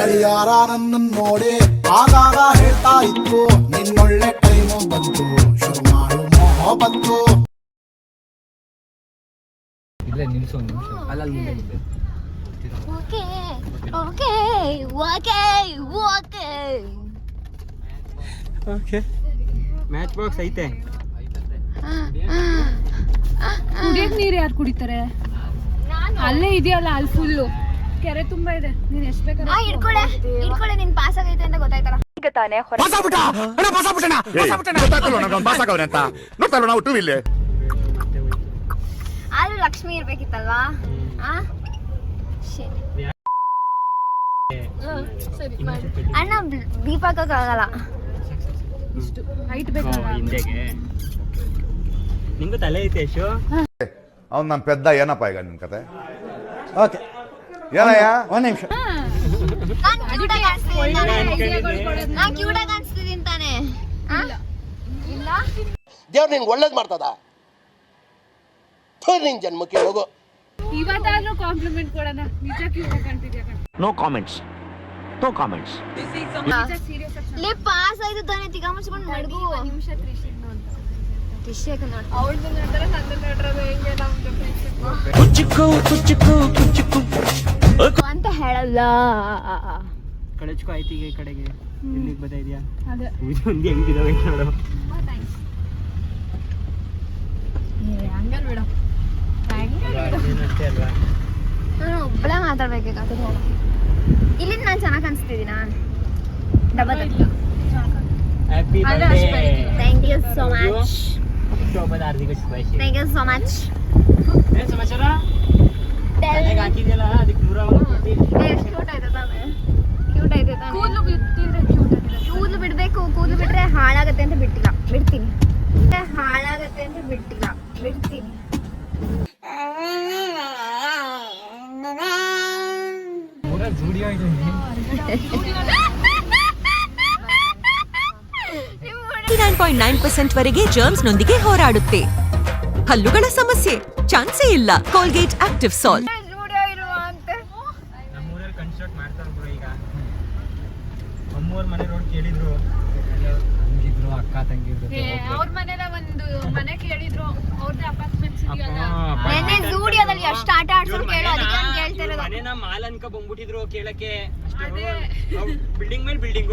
ಗಡಿಯಾರ ನನ್ನ ನೋಡಿ ಆಗಾಗ ಹೇಳ್ತಾ ಇತ್ತು ನಿನ್ನೊಳ್ಳೆ ಟೈಮು ಬಂತು ಶುರು ಮಾಡು ಮೊಹಬತ್ತು. ಇಲ್ಲೇ ನಿಲ್ಸು ಒಂದು ನಿಮಿಷ ಅಲ್ಲಲ್ಲಿ ಮುಂದೆ okay okay okay okay okay match box ಐತೆ. ಕುಡಿಯಕ್ ನೀರು ಯಾರು ಕುಡಿತಾರೆ? ಅಲ್ಲೇ ಇದೆಯಲ್ಲ ಅಲ್ಲಿ ಫುಲ್ಲು ಕೆರೆ ತುಂಬಾ ಇದೆ. ನೀನ್ ಎಷ್ಟ್ ಬೇಕಾದ್ರೆ ಇಟ್ಕೊಳ್ಳೆ ನಿನ್ ಪಾಸ್ ಆಗೈತೆ ಅಂತ ಗೊತ್ತಾಯ್ತಲ್ಲ. ಈಗ ತಾನೇ ಆದ್ರೂ ಲಕ್ಷ್ಮಿ ಇರ್ಬೇಕಿತ್ತಲ್ವಾ? ಅಣ್ಣ ದೀಪ ಹಾಕಕ್ಕಾಗಲ್ಲ. ಹೈಟ್ ಬೇಕಲ್ಲ ಹಿಂದೆಗೆ ನಿಂಗೂ ತಲೆ ಐತೆ ಯಶು. ಅವ್ನು ನಮ್ಮ ಪೆದ್ದ ಏನಪ್ಪ ಈಗ ನಿನ್ನ ಕತೆ? ಓಕೆ ಏನಯ್ಯ ಒಂದು ನಿಮಿಷ. ನಾನ್ ಕ್ಯೂಟ್ ಆಗಿ ಕಾಣಿಸ್ತಿದ್ದೀನಿ ತಾನೆ? ಇಲ್ಲ ದೇವ್ರು ನಿಂಗೆ ಒಳ್ಳೇದು ಮಾಡ್ತದ. ನಿನ್ ಜನ್ಮಕ್ಕೆ ಹೋಗು. ಇವತ್ತಾದ್ರೂ ಕಾಂಪ್ಲಿಮೆಂಟ್ ಕೊಡೋಣ. ನಿಜ ಕ್ಯೂಟ್ ಆಗಿ ಕಾಣ್ತಿದ್ಯಾ? No comments no comments. ಲೇ ಪಾಸ್ ಆಯ್ತು ತಾನೆ ತಿಗ ಮುಚ್ಕೊಂಡು ಮಡಗು. ನಿಮಿಷ ತ್ರಿಷಿಕ್ ನೋಡಿ ಅವಳದು ನೋಡ್ತಾರೆ ನಂದು ನೋಡ್றது ಹೆಂಗೆ ನಮ್ದು ಕುಚ್ಚುಕು ಅಂತ ಹೇಳಲ್ಲ. ಕಳಚ್ಕೊ ಆಯ್ತು ಈಗ ಈ ಕಡೆಗೆ. ಇಲ್ಲಿಗೆ ಬರ್ತಾ ಇದೆಯಾ? ಅದೇ ಒಂದು ಹೆಂಗಿದಾವೆ ನೋಡು. ಹಂಗಲ್ ಬಿಡು ಅಷ್ಟೇ ಅಲ್ವಾ? ನಾನು ಒಬ್ಬಳೇ ಮಾತಾಡ್ಬೇಕಾಗ ಇಲ್ಲಿಂದ ನಾನು ಚೆನ್ನಾಗಿ ಕಾಣಿಸ್ತಿದ್ದೀನ? Double happy birthday. Thank you so much. ಶೋಭದ ಹಾರ್ದಿಕ ಶುಭಾಶಯ. Thank you so much. ಏನ್ ಸಮಾಚಾರ? ತಲೆಗೆ ಹಾಕಿದ್ಯಲ್ಲ ಅದಕ್ಕೆ 100 ಕೊಡ್ತಿ. ಎಷ್ಟು ಕ್ಯೂಟ್ ಆಯ್ತು ತಾನೆ? ಕ್ಯೂಟ್ ಆಯ್ತು ತಾನೆ? ಕೂದಲು ಬಿಟ್ಟಿದ್ರೆ ಕ್ಯೂಟ್ ಆಗಿದೆ. ಕೂದಲು ಬಿಡಬೇಕು. ಕೂದಲು ಬಿಟ್ರೆ ಹಾಳಾಗತ್ತೆ ಅಂತ ಬಿಟ್ಟಿಲ್ಲ. ಬಿಡ್ತೀನಿ. ಹಾಳಾಗತ್ತೆ ಅಂತ ಬಿಟ್ಟಿಲ್ಲ. ಬಿಡ್ತೀನಿ. ಪೂರ ಜೂಡಿಯೋ ಇದೆ. 99.9% ವರೆಗೆ ಜರ್ಮ್ಸ್ ನೊಂದಿಗೆ ಹೋರಾಡುತ್ತೆ. ಹಲ್ಲುಗಳ ಸಮಸ್ಯೆ ಚಾನ್ಸೇ ಇಲ್ಲ. Colgate active salt. ನಮ್ಮೂರಲ್ಲಿ ಕನ್ಸ್ಟ್ರಕ್ಟ್ ಮಾಡ್ತಾರೆ ಬಿಡು ಈಗ. ಅಮ್ಮೋರ್ ಮನೆ ರೋಡ್ ಕೇಳಿದ್ರು. ಹಂಗಿದ್ರು ಅಕ್ಕ ತಂಗಿದ್ರು ಅವ್ರ ಮನೇಲ ಒಂದು ಮನೆ ಕೇಳಿದ್ರು. ಅವ್ರದ್ದು ಅಪಾರ್ಟ್ಮೆಂಟ್ಸ್ ಇದೆಯಲ್ಲ. ನೆನ್ನೆ ಸ್ಟುಡಿಯೋದಲ್ಲಿ ಎಷ್ಟು ಆಟ ಆಡ್ಸೋದು ಕೇಳೋ ಅದಕ್ಕೆ ನಾನು ಕೇಳ್ತಿರೋದು. ಮನೆನ ಮಾಲ್ ಅನ್ಕ ಬಂದ್ಬಿಟ್ಟಿದ್ರು ಕೇಳಕ್ಕೆ. ಬಿಲ್ಡಿಂಗ್ ಮೇಲೆ ಬಿಲ್ಡಿಂಗ್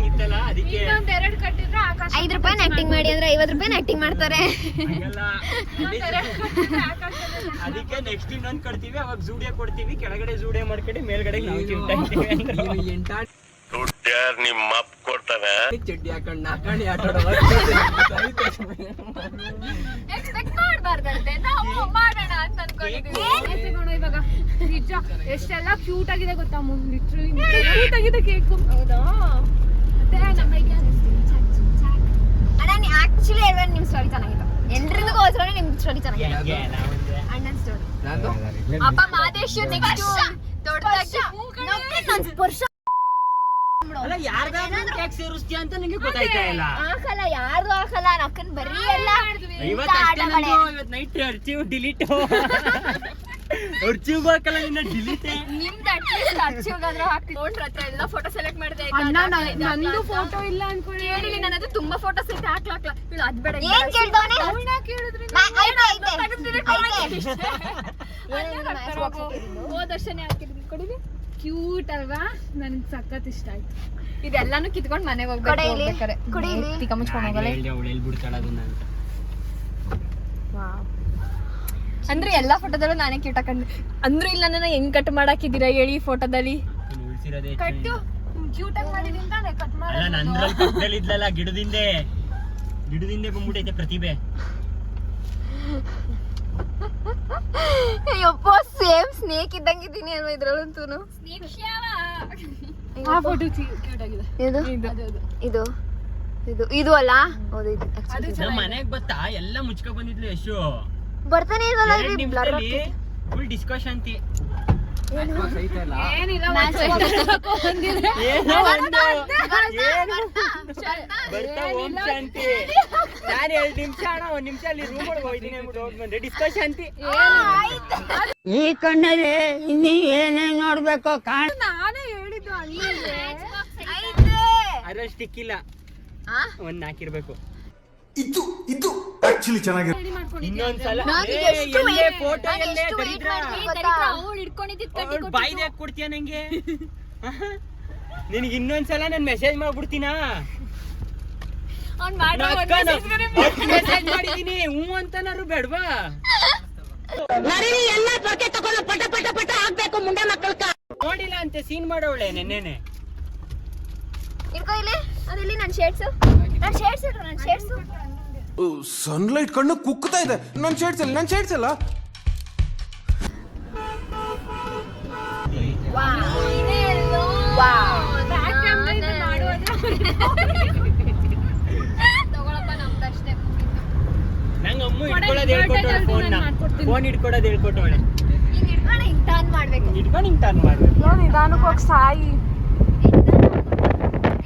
ಇತ್ತಲ್ಲ ಅದಕ್ಕೆ. ಇನ್ನೊಂದ್ 2 ಕಟ್ಟಿದ್ರೆ ಆಕಾಶ. 5 ರೂಪಾಯಿ ಆಕ್ಟಿಂಗ್ ಮಾಡಿ ಅಂದ್ರೆ 50 ರೂಪಾಯಿ ಆಕ್ಟಿಂಗ್ ಮಾಡ್ತಾರೆ. ಅದಕ್ಕೆ ನೆಕ್ಸ್ಟ್ ಇನ್ನೊಂದ್ ಕಟ್ತೀವಿ. ಅವಾಗ ಜೂಡಿಯೋ ಕೊಡ್ತೀವಿ. ಕೆಳಗಡೆ ಜೂಡಿಯೋ ಮಾಡ್ಕೊಂಡು ಮೇಲ್ಗಡೆ ನಾವು ಚಿಂತಾಡ್ತೀವಿ. ನಿಮ್ಮ ಅಪ್ಪ ಕೊಡ್ತಾನೆ ಚಡ್ಡಿ ಹಾಕೊಂಡು ನಾಕಾಣಿ ಆಟಾಡೋ ಎಕ್ಸ್ಪೆಕ್ಟ್ ಮಾಡಬಾರ್ದಂತೆ. ನಾವು ಮಾಡೋಣ ಅಂತ ಅನ್ಕೊಂಡಿದೀವಿ. ಇವಾಗ ನಿಜ ಎಷ್ಟೆಲ್ಲ ಕ್ಯೂಟ್ ಆಗಿದೆ ಗೊತ್ತಾ? ಲಿಟ್ರಲಿ ಕ್ಯೂಟ್ ಆಗಿದೆ ಕೇಕು. ಹೌದಾ? ಮತ್ತೆ ನಮಗೆ ಅಣ್ಣ ಆಕ್ಚುಲಿ ಹೇಳ್ಬೇಕು ನಿಮ್ ಸ್ಟೋರಿ ಚೆನ್ನಾಗಿತ್ತು. ಎಲ್ರಿಗೋಸ್ಕರ ನಿಮ್ ಸ್ಟೋರಿ ಚೆನ್ನಾಗಿತ್ತು. ಅಣ್ಣನ ಸ್ಟೋರಿ ಅಪ್ಪ ಮಾದೇಶ್ ನೆಕ್ಸ್ಟ್ ದೊಡ್ಡದಾಗಿ ನಾನು ಸ್ಪರ್ಶ ಅಲ್ಲ ಯಾರ್ದಾದ್ರೂ ಟ್ಯಾಕ್ಸ್ ಸೇರಿಸ್ತೀಯ ಅಂತ ನಿಂಗೆ ಗೊತ್ತಾಯ್ತಾ ಇಲ್ಲ? ಹಾಕಲ್ಲ, ಯಾರು ಹಾಕಲ್ಲ. ನಕ್ಕನ್ ಬರೀ ಎಲ್ಲ ಇವತ್ತು ನೈಟ್ ಅರ್ಚಿವ್ ಡಿಲೀಟ್. ಅರ್ಚಿವ್ ಹಾಕಲ್ಲ ನಿನ್ನ ಡಿಲೀಟ್. ನಿಮ್ದು ಅಟ್ಲೀಸ್ಟ್ ಅರ್ಚಿವ್ಗಾದ್ರೂ ಹಾಕ್ತೀನಿ. ನೋಡ್ರ ಹತ್ರ ಎಲ್ಲ ಫೋಟೋ ಸೆಲೆಕ್ಟ್ ಮಾಡಿದೆ. ನಂದು ಫೋಟೋ ಇಲ್ಲ ಅನ್ಕೊಳ್ಳಿ. ಹೇಳಿಲ್ಲ ನನ್ನದು ತುಂಬಾ ಫೋಟೋಸ್ ಐತೆ. ಹಾಕ್ಲಾಕ್ಲ ಇಲ್ಲ ಅದ್ ಬೇಡ. ಏನ್ ಕೇಳ್ದವನೇ? ಹೋದರ್ಶನೆ ಹಾಕಿದ್ವಿ ಕೊಡಿಲಿ. ಕ್ಯೂಟ್ ಅಲ್ವಾ? ನನ್ಗೆ ಸಖತ್ ಇಷ್ಟ ಆಯ್ತು. ಇದೆಲ್ಲಾನು ಕಿತ್ಕೊಂಡು ಮನೆಗೆ ಹೋಗ್ಬೇಕು. ತಿಕ್ಕ ಮುಚ್ಕೊಂಡು ಹೋಗಲ್ಲ ಅಂದ್ರೆ ಎಲ್ಲಾ ಫೋಟೋದಲ್ಲೂ ನಾನೇ ಕ್ಯೂಟ್ ಹಾಕೊಂಡ್. ಅಂದ್ರೂ ಇಲ್ಲ ನನ್ನ ಹೆಂಗ್ ಕಟ್ ಮಾಡಾಕಿದ್ದೀರಾ ಹೇಳಿ ಫೋಟೋದಲ್ಲಿ? ಕಟ್ಟು ಕ್ಯೂಟ್ ಆಗಿ ಮಾಡಿದೀನಿ ತಾನೆ ಕಟ್ ಮಾಡಿ. ಇದ್ಲಲ್ಲ ಗಿಡದಿಂದೆ ಬಂದ್ಬಿಟ್ಟೈತೆ ಪ್ರತಿಭೆ. ಅಯ್ಯಪ್ಪ ಸೇಮ್ ಸ್ನೇಕ್ ಇದ್ದಂಗಿದ್ದೀನಿ ಅಲ್ವಾ ಇದ್ರಲ್ಲಂತೂ. ಆ ಫೋಟೋ ಕ್ಯೂಟ್ ಆಗಿದೆ. ಇದು ಇದು ಅಲ್ಲ. ಹೌದು ಇದು ನಮ್ಮ ಮನೆಗೆ ಬತ್ತಾ ಎಲ್ಲ ಮುಚ್ಕ ಬಂದಿದ್ಲು ಯಶು. ಬರ್ತಾನೆ ಇರಲ್ಲ. ಫುಲ್ ಡಿಸ್ಕಷನ್ ಅಂತಿ. ಏನಿಲ್ಲ ನಾನು 2 ನಿಮಿಷ ಅಣ್ಣ 1 ನಿಮಿಷ ಅಲ್ಲಿ ರೂಮ್ ಒಳಗೆ ಹೋಗಿದ್ದೀನಿ ಬಂದೆ ಡಿಸ್ಕಷನ್ ಅಂತಿ. ಈ ಕಣ್ಣಲ್ಲಿ ಇನ್ನೀ ಏನೇನ್ ನೋಡ್ಬೇಕು ನಾನೇ ಹೇಳಿದ್ದು ಅದ್ರಲ್ಲಿ ಸ್ಟಿಕ್ ಇಲ್ಲ, ಒಂದ್ ಹಾಕಿರ್ಬೇಕು. ಇದು ಆಕ್ಚುಲಿ ಚೆನ್ನಾಗಿದೆ. ಇನ್ನೊಂದ್ಸಲ ನಾನು ಏ, ಎಷ್ಟು ಎಲ್ಲೇ wait- ಫೋಟೋ ನಾನು ಎಲ್ಲೇ ಎಷ್ಟು wait ದರಿದ್ರ ಮಾಡ್ತೀನಿ ಗೊತ್ತಾ? ಅವ್ಳು ಇಟ್ಕೊಂಡಿದ್ದಿದ್ ಕಟ್ಟಿ ಅವ್ಳ್ ಬಾಯ್ದೆ ಯಾಕ್ ಕೊಡ್ತೀಯ ನಂಗೆ? ನಿನಗೆ ಇನ್ನೊಂದ್ಸಲ ನಾನು ಮೆಸೇಜ್ ಮಾಡ್ಬಿಡ್ತೀನಾ? ಅವ್ನ್ ಮಾಡೋ ಮೆಸೇಜ್ ಮಾಡಿದೀನಿ, ಹ್ಞೂ ಅಂತನಾರು ಬೇಡ್ವಾ? ನೋಡಿಲ್ಲ ಅಂತೆ ಸೀನ್ ಮಾಡೋಳೆ ನೆನ್ನೆನೆ. ಇಟ್ಕೋ ಇಲ್ಲಿ, ಅದಿಲ್ಲಿ ನನ್ನ ಶೇಡ್ಸ್, ನನ್ನ ಶೇಡ್ಸ್ ಇಟ್ರು, ನನ್ನ ಶೇಡ್ಸ್. ಸನ್ಲೈಟ್ ಕಣ್ಣು ಕುಕ್ತಾ ಇದೆ. ನನ್ನ ಶೇಡ್ಸ್ ಅಲ್ಲ. ತಗೊಳಪ್ಪ ನಮ್ದಷ್ಟೇ. ನಂಗೆ ಅಮ್ಮ ಇಟ್ಕೊಳ್ಳೋದು ಹೇಳ್ಕೊಟ್ಟವಳೆ, ಫೋನ್ ಇಟ್ಕೊಡೋದು ಹೇಳ್ಕೊಟ್ಟವಳೆ. ಹಿಂಗ್ ಇಟ್ಕೊಂಡು ಹಿಂಗ್ ಟರ್ನ್ ಮಾಡ್ಬೇಕು. ಇಟ್ಕೊಂಡು ಹಿಂಗ್ ಟರ್ನ್ ಮಾಡ್ಬೇಕು. ನಿಧಾನಕ್ಕೆ ಹೋಗಿ ಸಾಯಿ.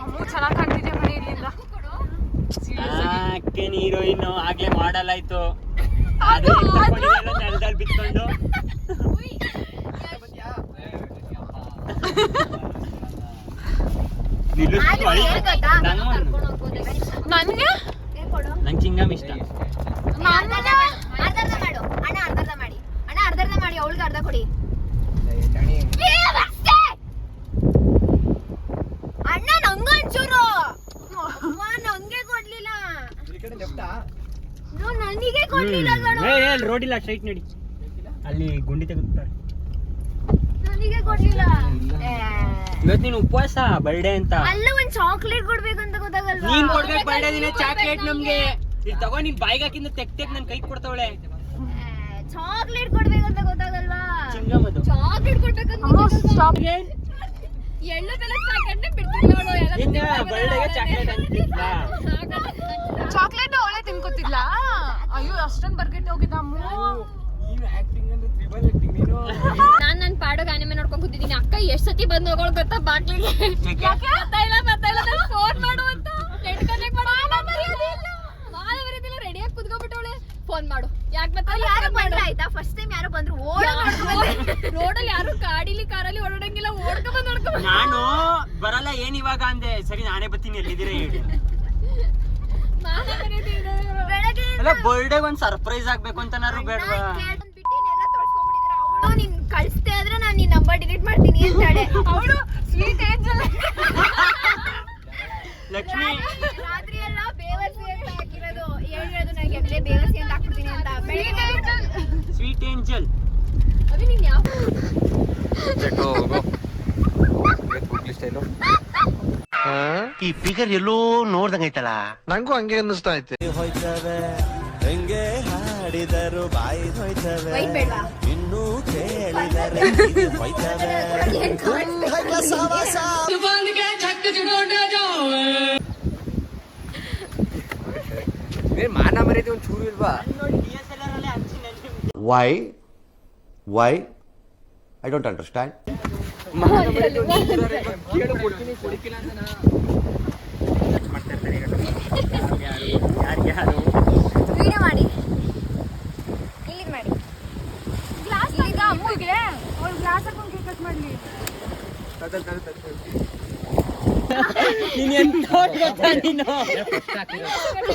ಅಮ್ಮ ಚೆನ್ನಾಗಿ ಕಾಣ್ತಿದ್ಯಾ ಮನೆ ಇಲ್ಲಿಂದ. ಅಕ್ಕೆ ಹೀರೋಯಿನ್ ಆಗ್ಲೇ ಮಾಡಲ್ ಆಯ್ತು. ಅದು ನೆಲದಲ್ಲಿ ಬಿತ್ಕೊಂಡು ಆದ್ರೂ ಏನ್ ಗೊತ್ತಾ? ಕರ್ಕೊಂಡು ಹೋಗ್ಬೋದು. ನನ್ಗೆ ನಂಗೆ ಚಿಂಗಮ್ ಇಷ್ಟ. ಅರ್ಧ ಮಾಡು ಅಣ್ಣ, ಅರ್ಧ ಮಾಡಿ ಅಣ್ಣ, ಅರ್ಧ ಮಾಡಿ, ಅವಳಿಗೆ ಅರ್ಧ ಕೊಡಿ. ಏ, ಬರ್ತೆ! ಅಣ್ಣ ನಂಗೊಂಚೂರು ನಂಗೆ ಕೊಡ್ಲಿಲ್ಲ. ನನಗೆ ಕೊಡ್ಲಿಲ್ಲ ಕಣೋ. ರೋಡ್ ಇಲ್ಲ, ಸ್ಟ್ರೈಟ್ ನಡಿ, ಅಲ್ಲಿ ಗುಂಡಿ ತೆಗೆದುತ್ತಾರೆ. ನನಗೆ ಕೊಡ್ಲಿಲ್ಲ. ಇವತ್ತು ನೀನು ಉಪವಾಸ ಬರ್ಡೇ ಅಂತ. ಅಲ್ಲ, ಒಂದ್ ಚಾಕ್ಲೇಟ್ ಕೊಡ್ಬೇಕಂತ ಗೊತ್ತಾಗಲ್ವಾ? ನೀನ್ ಕೊಡ್ಬೇಕು ಬರ್ಡೇ ದಿನ ಚಾಕ್ಲೇಟ್ ನಮ್ಗೆ. ಇಲ್ಲಿ ತಗೋ, ನೀನ್ ಬಾಯಿಗೆ ಹಾಕಿಂದ ತೆಗ್ ನನ್ ಕೈ ಕೊಡ್ತಾವಳೆ. ಚಾಕ್ಲೇಟ್ ಕೊಡ್ಬೇಕಂತ ಗೊತ್ತಾಗಲ್ವಾ? ಚಿಂಗಮ್ ಅದು. ಚಾಕ್ಲೇಟ್ ಕೊಡ್ಬೇಕಂತ ಎಳ್ಳು ಬೆಲ್ಲ ಪ್ಯಾಕೆಟ್ ಬಿಡ್ತಿದ್ಲು ಅವಳು. ಇನ್ನ ಬರ್ಡೇಗೆ ಚಾಕ್ಲೇಟ್ ಅಂತಿದ್ಲ. ಚಾಕ್ಲೇಟ್ ಅವಳೆ ತಿನ್ಕೋತಿದ್ಲ. ಅಯ್ಯೋ ಅಷ್ಟೊಂದು ಬರ್ಗೆಟ್ ಹೋಗಿದ್ದ ಅಮ್ಮ. ನಾನ್ ನನ್ ಪಾಡೋಗ ಆನಿಮೆ ನೋಡ್ಕೊಂಡ್ ಕೂತಿದ್ದೀನಿ. ಅಕ್ಕ ಎಷ್ಟ್ ಸತಿ ಬಂದ್ ಹೋಗೋಳು ಗೊತ್ತಾ ಬಾಕ್ಲಿಗೆ. ಬರ್ತಾ ಇಲ್ಲ ಫೋನ್ ಮಾಡು ಅಂತ ನೆಟ್ ಕನೆಕ್ಟ್ ಮಾಡೋ ಬರೀದಿಲ್ಲ. ರೆಡಿಯಾಗಿ ಕುತ್ಕೊಂಡ್ಬಿಟ್ಟವಳೆ. ಫೋನ್ ಮಾಡು, ಯಾಕೆ ಯಾರು ಬಂದ್ರೆ ಆಯ್ತಾ? ಫಸ್ಟ್ ಟೈಮ್ ಯಾರು ಬಂದ್ರು ರೋಡಲ್ಲಿ ಯಾರು ಗಾಡಿಲಿ ಕಾರಲ್ಲಿ ಓಡಾಡಂಗಿಲ್ಲ. ಓಡ್ಕೊಂಡ್ ನಾನು ಬರಲ್ಲ ಏನ್ ಇವಾಗ ಅಂದೆ. ಸರಿ ನಾನೇ ಬರ್ತೀನಿ, ಎಲ್ಲಿದ್ದೀರಾ ಹೇಳಿ. ಬೆಳಗ್ಗೆ ಅಲ್ಲ ಬರ್ಡೇ ಒಂದ್ ಸರ್ಪ್ರೈಸ್ ಆಗ್ಬೇಕು ಅಂತನಾರು ಬೇಡವಾ? ಅವಳು ನಿನ್ ಕಳಿಸ್ತೆ ಆದ್ರೆ ನಾನು ನಿನ್ ನಂಬರ್ ಡಿಲೀಟ್ ಮಾಡ್ತೀನಿ ಅಂತಾಳೆ. ಅವಳು ಸ್ವೀಟ್ ಏಂಜಲ್. ಲಕ್ಷ್ಮಿ ರಾತ್ರಿ ಎಲ್ಲ ಬೇವರ್ಸಿ ಅಂತ ಹಾಕಿರೋದು. ಹೇಳಿರೋದು ನನಗೆ ಅಲ್ಲೇ ಬೇವರ್ಸಿ ಅಂತ ಹಾಕ್ಬಿಡ್ತೀನಿ ಅಂತ. Sweet angel. ಅವಿ ನೀನ್ ಯಾವ ಈ ಫಿಗರ್ ಎಲ್ಲೋ ನೋಡ್ದಂಗೈತಲ್ಲ. ನಂಗೂ ಹಂಗೆ ಅನ್ನಿಸ್ತಾ ಐತೆ. ಹೆಂಗೆ ಹಾಡಿದರು ಬಾಯಿ ಹೋಯ್ತವೆ, ವೈಟ್ ಬೇಡ್ವಾ? ಇನ್ನೂ ಕೇಳಿದರೆ ಹೋಯ್ತವೆ. ಮಾನ ಮರ್ಯಾದೆ ಒಂದ್ ಚೂರು ಇಲ್ವಾ? Why I don't understand. ಕೇಳು, ಕೊಡ್ತೀನಿ, ಕೊಡಿಕಿಲ್ಲ ಅಂತ ಯಾರು ವಿಡಿಯೋ ಮಾಡಿ, ಇಲ್ಲಿಗೆ ಮಾಡಿ. ಗ್ಲಾಸ್ ಈಗ ಅಮ್ಮಗೆ ಅವಳು ಗ್ಲಾಸ್ ಹಾಕೊಂಡು ಕೇಕ್ ಕಟ್ ಮಾಡ್ಲಿ. ನೀನ್ ಎಂತ ಗೊತ್ತಾ ನೀನು?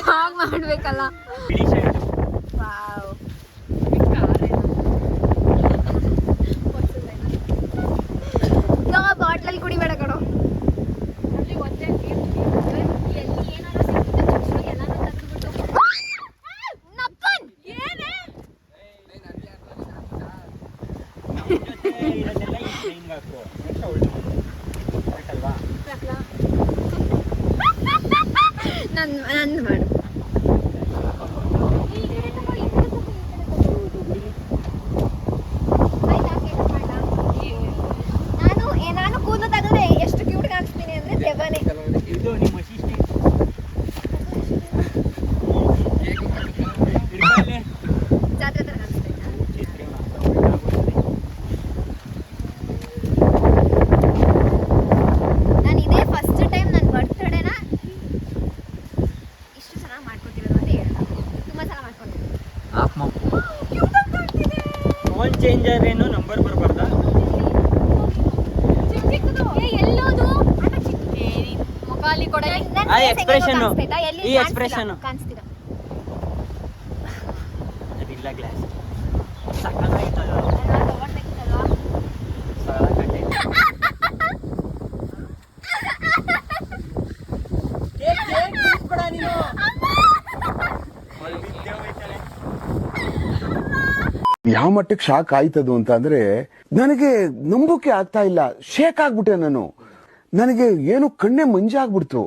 ಹಾಗ್ ಮಾಡ್ಬೇಕಲ್ಲ. ವಾವ್, ಬಾಟ್ಲಲ್ಲಿ ಕುಡಿಬೇಡ ಕಣೋ. ನಂದು ಮಾಡು. ನಾನು ಕೂದಲು ತೆಗೆದ್ರೆ ಎಷ್ಟು ಕ್ಯೂಟ್ ಕಾಣಿಸ್ತೀನಿ ಅಂದ್ರೆ ದೆವ್ವನೇ. ಇದು ನಿಮ್ಮ ಅಸಿಸ್ಟೆಂಟ್ ಜಾತ್ರೆ ತರ ಕಾಣಿಸ್ತೀನಿ. ನಾನು ಇದೇ ಫಸ್ಟ್ ಟೈಮ್ ನನ್ನ ಬರ್ತ್ಡೇನ ಇಷ್ಟು ಅಲ್ಲಿ ಕೊಡಲಿ. ಆ expression, ಈ expression. ಕಾಣಿಸ್ತೀರಾ? ಅದಿಲ್ಲ ಗ್ಲಾಸ್ ಸಕ್ಕತ್ತಾಗಿತ್ತಲ್ಲ. ಯಾವ ಮಟ್ಟಕ್ಕೆ ಶಾಕ್ ಆಯ್ತದು ಅಂತ ಅಂದ್ರೆ ನನಗೆ ನಂಬೋಕೆ ಆಗ್ತಾ ಇಲ್ಲ. ಶೇಕ್ ಆಗ್ಬಿಟ್ಟೆ ನಾನು. ನನಗೆ ಏನು ಕಣ್ಣೆ ಮಂಜಾಗ್ಬಿಡ್ತು.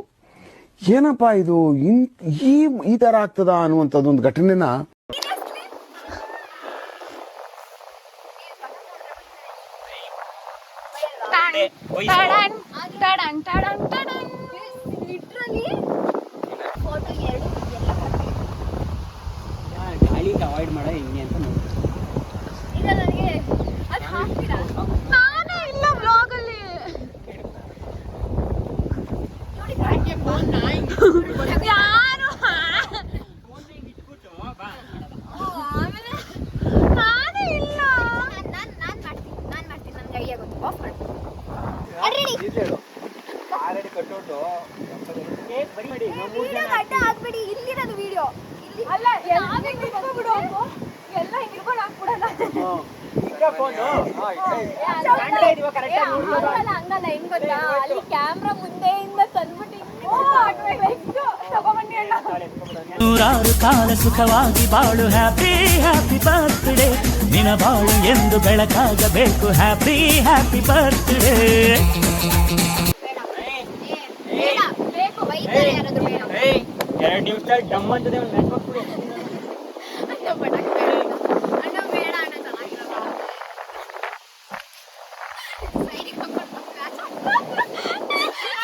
ಏನಪ್ಪಾ ಇದು ಈ ತರ ಆಗ್ತದ ಅನ್ನುವಂಥದ್ದೊಂದು ಘಟನೆನ ಗಾಳಿಗೆ ಅವಾಯ್ಡ್ ಮಾಡೋ ಹೆಂಗೆ ಅಂತ ನೋಡಿ. ಈಗ ನನಗೆ ಅದು ಹಾಕ್ತೀರಾ? ನಾನೇ ಇಲ್ಲ ಬ್ಲಾಗ್ ಅಲ್ಲಿ. ಯಾರು ಆಮೇಲೆ ನಾನೇ ಇಲ್ಲ. ನಾನು ಮಾಡ್ತೀನಿ ನನ್ಗೆ ಐಡಿಯಾ ಗೊತ್ತು. ಆಫ್ ಮಾಡಿ ಅಡ್ಡ ಆಗ್ಬೇಡಿ. ಇಲ್ಲಿರೋದು ವಿಡಿಯೋ ಅಲ್ಲ, ಎಲ್ಲ ಹಿಂಗಿರ್ಬಿಡು. ಎಲ್ಲ ಹಿಂಗಿರ್ಕೊಂಡು ಹಾಕ್ಬಿಡೋಣ. ಹಂಗಲ್ಲ, ಹೆಂಗ್ ಗೊತ್ತಾ, ಅಲ್ಲಿ ಕ್ಯಾಮ್ರಾ ಮುಂದೆಯಿಂದ ತಂದ್ಬಿಟ್ಟು ತಗೊಂಡ್ಬನ್ನಿ ಅಣ್ಣ. ನೂರಾರು ಕಾಲ ಸುಖವಾಗಿ ಬಾಳು. ಹ್ಯಾಪಿ ಹ್ಯಾಪಿ ಬರ್ತ್ಡೇ, ನಿನ ಬಾಳು ಎಂದು ಬೆಳಕಾಗಬೇಕು. Happy happy birthday. ಬೇಡ, ಬೇಕು ಬೈತಾರೆ ಯಾರಾದ್ರೂ. ಬೇಡ 2 ನಿಮಿಷ ಡಮ್ ಅಂತದೆ. ಒಂದು ನೆಟ್ವರ್ಕ್ ಕೊಡಿ. ಅಣ್ಣ ಬೇಡ ಅಣ್ಣ, ಬೇಡ ಅಣ್ಣ, ಚೆನ್ನಾಗಿರಲ್ಲ.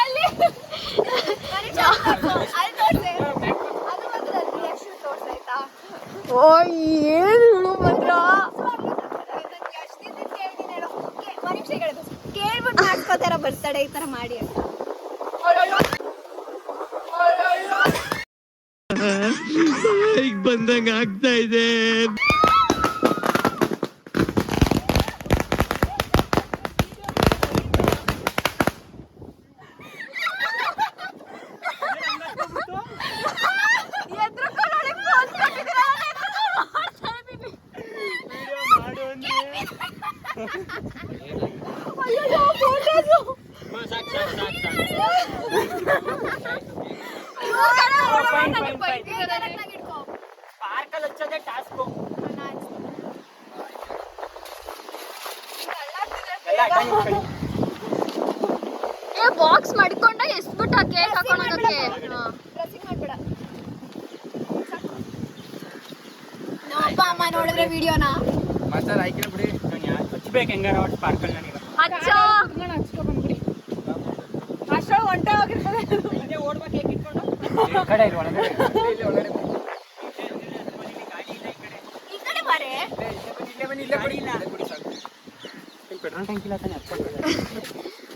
ಅಲ್ಲಿ ತೋರ್ಸಾಯ್ತಾ? ಓ ಏನು ಮಾತ್ರ ಕೇಳ್ಬಿಟ್ಟು ಮಾಡ್ಕೋತಾರ ಬರ್ತಾಡೆ ಈ ತರ ಮಾಡಿ ಅಂತ. ಬಂದಂಗ ಆಗ್ತಾ ಇದೆ. ಪಾರ್ಕಲ್ಲಿ ಹಚ್ಚೋದೇ ಟಾಸ್ಕು. ಬಾಕ್ಸ್ ಮಾಡ್ಕೊಂಡ ಎಸ್ಬಿಟ್ಟ ಕೇಕ್ ಹಾಕೊಳ್ಳೋದಕ್ಕೆ. ಡ್ರೆಸ್ಸಿಂಗ್ ಮಾಡ್ಬೇಡ. ನಮ್ಮಪ್ಪ ಅಮ್ಮ ನೋಡಿದ್ರೆ ವಿಡಿಯೋನ ಮಸಾಲ ಹಾಕಿಲ್ಲ ಬಿಡಿ. ಹಚ್ಬೇಕು ಹೆಂಗಾರ ಒಟ್ಟು ಪಾರ್ಕಲ್ಲಿ ನನಗೆ. ಹಚ್ಚೋ ಅಷ್ಟೊಳಗೆ ಹೊಂಟೆ ಹೋಗಿರ್ತದೆ. ಹಿಂದೆ ಓಡ್ಬೇಕು ಹೇಗೆ ಇಟ್ಕೊಂಡು. ಕಡೆ ಇಲ್ಲಿ ಒಳಗಡೆ ಇಲ್ಲಿ ಒಳಗಡೆ ಈ ಕಡೆ ಬಾರೆ. ಇಲ್ಲೇ ಬನ್ನಿ ಇಲ್ಲೇ ಕೊಡಿ. ಇಲ್ಲೇ ಕೊಡಿ ಸಾಕು. ಪೆಟ್ರೋಲ್ ಟ್ಯಾಂಕ್ ಇಲ್ಲ ತಾನೆ ಹಚ್ಕೊಂಡು.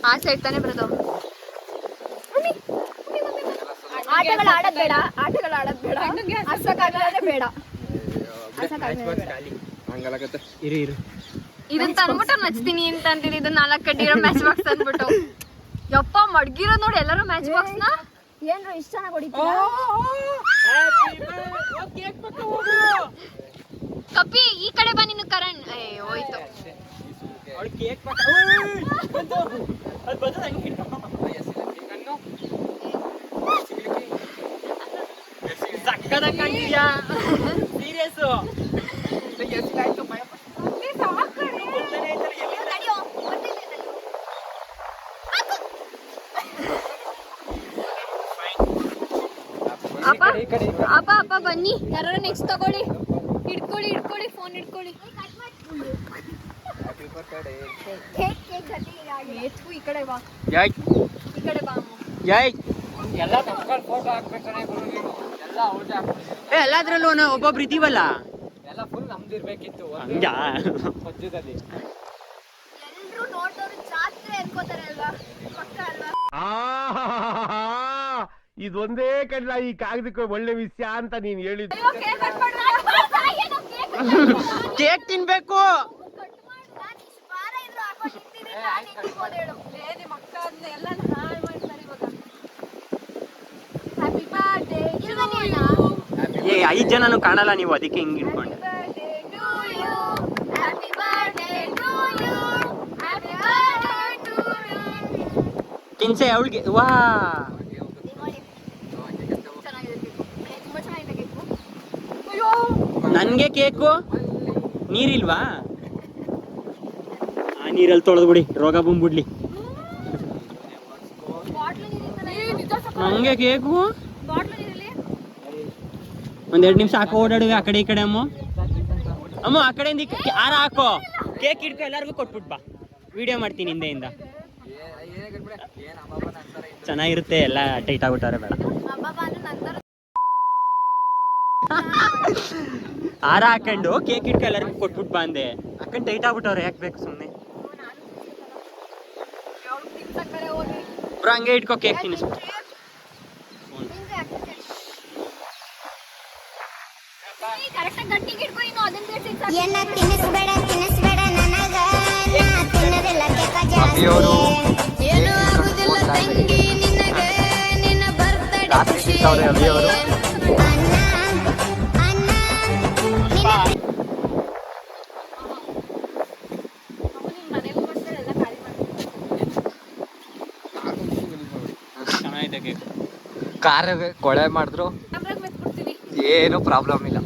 ಆ ಸೈಡ್ ತಾನೇ ಬರೋದು. ಆಟಗಳು ಆಡೋದ್ ಬೇಡ, ಆಟಗಳು ಆಡೋದ್ ಬೇಡ. ಹಸಕ್ಕಾಗದೆ ಬೇಡ. ಹಂಗಲಾಗತ್ತೆ. ಇರು ಇರು. ಇದನ್ನ ತಂದ್ಬಿಟ್ಟು ನಚ್ತೀನಿ ಅಂತ ಅಂತೀನಿ. ಇದನ್ನ 4 ಕಡ್ಡಿರೋ ಮ್ಯಾಚ್ ಬಾಕ್ಸ್ ತಂದ್ಬಿಟ್ಟು ಯಪ್ಪ ಮಡ್ಗಿರೋದ್ ನೋಡಿ ಎಲ್ಲರೂ ಮ್ಯಾಚ್ ಬಾಕ್ಸ್ ನ. ಏನ್ರು ಇಷ್ಟ ಚೆನ್ನಾಗಿ ಹೊಡಿತೀರಾ? ಕಪಿ ಈ ಕಡೆ ಬಾ. ನೀನು ಕರಣ್ ಹೋಯ್ತು. ಅವಳು ಕೇಕ್ ಬಂತು. ಅದು ಬಂದು ಹಂಗೆ ಸಕ್ಕದಾಗಿ ಕಾಣ್ತಿದ್ಯಾ? ಸೀರಿಯಸ್ಸು. ಅಪ್ಪ ಅಪ್ಪ ಬನ್ನಿ, ಯಾರು ನೆಕ್ಸ್ಟ್ ತಗೊಳ್ಳಿ. ಇಟ್ಕೊಳ್ಳಿ ಫೋನ್ ಇಟ್ಕೊಳ್ಳಿ. ಈ ಕಡೆ ಬಾ, ಈ ಕಡೆ ಬಾ ಅಮ್ಮ. ಎಲ್ಲ ತಪ್ಕೊಂಡು ಫೋಟೋ ಹಾಕ್ಬೇಕಾನೆ ಎಲ್ಲ ಅವ್ರದ್ದೇ ಹಾಕ್ಬೇಕು. ಎಲ್ಲಾದ್ರಲ್ಲೂ ಒಬ್ಬೊಬ್ರು ಇದೀವಲ್ಲ, ಎಲ್ಲ ಫುಲ್ ನಮ್ದಿರ್ಬೇಕಿತ್ತು ಹಂಗ ಮಧ್ಯದಲ್ಲಿ. ಎಲ್ರು ನೋಡ್ದವ್ರು ಜಾತ್ರೆ ಅನ್ಕೋತಾರೆ ಅಲ್ವಾ? ಪಕ್ಕ ಅಲ್ವಾ? ಇದೊಂದೇ ಕಡ್ಲ ಈ ಕಾಗದಕ್ಕೆ ಒಳ್ಳೆ ವಿಷಯ ಅಂತ ನೀನ್ ಹೇಳಿದ್ದು. ಕೇಕ್ ತಿನ್ಬೇಕು. 5 ಜನನು ಕಾಣಲ್ಲ ನೀವು, ಅದಕ್ಕೆ ಹಿಂಗೆ ಇಟ್ಕೊಂಡೆ. Happy birthday to you. Happy birthday to you. ಕಿನ್ಸೆ ಅವಳಿಗೆ ವಾ ನನಗೆ ಕೇಕು. ನೀರಿಲ್ವಾ? ಆ ನೀರಲ್ಲಿ ತೊಳೆದು ಬಿಡಿ, ರೋಗ ಬಂದ್ಬಿಡ್ಲಿ. ನನಗೆ ಕೇಕು. ಒಂದೆರಡು ನಿಮಿಷ ಹಾಕೋ, ಓಡಾಡುವೆ ಆ ಕಡೆ ಈ ಕಡೆ. ಅಮ್ಮ ಆ ಕಡೆಯಿಂದ ಹಾರ ಹಾಕೋ, ಕೇಕ್ ಇಟ್ಕೊ, ಎಲ್ಲರಿಗೂ ಕೊಟ್ಬಿಟ್ ಬಾ, ವಿಡಿಯೋ ಮಾಡ್ತೀನಿ ಹಿಂದೆಯಿಂದ. ಚೆನ್ನಾಗಿರುತ್ತೆ, ಎಲ್ಲ ಟೈಟ್ ಆಗ್ಬಿಟ್ಟವ್ರೆ, ಬೇಡ. ಹಾರ ಹಾಕೊಂಡು ಕೇಕ್ ಇಟ್ಕೊ, ಎಲ್ಲರಿಗೂ ಕೊಟ್ಬಿಟ್ ಬಾ ಅಂದೆ. ಹಾಕೊಂಡು ಟೈಟ್ ಆಗ್ಬಿಟ್ಟವ್ರೆ, ಯಾಕೆ ಬೇಕು ಸುಮ್ಮನೆ. ಹಂಗೆ ಇಟ್ಕೋ, ಕೇಕ್ ತಿನ್ನಿಸ್. ಚೆನ್ನಾಗಿದೆ ಕೇಕ್. ಕಾರ ಕೊಳೆ ಮಾಡಿದ್ರು ಏನು ಪ್ರಾಬ್ಲಮ್ ಇಲ್ಲ.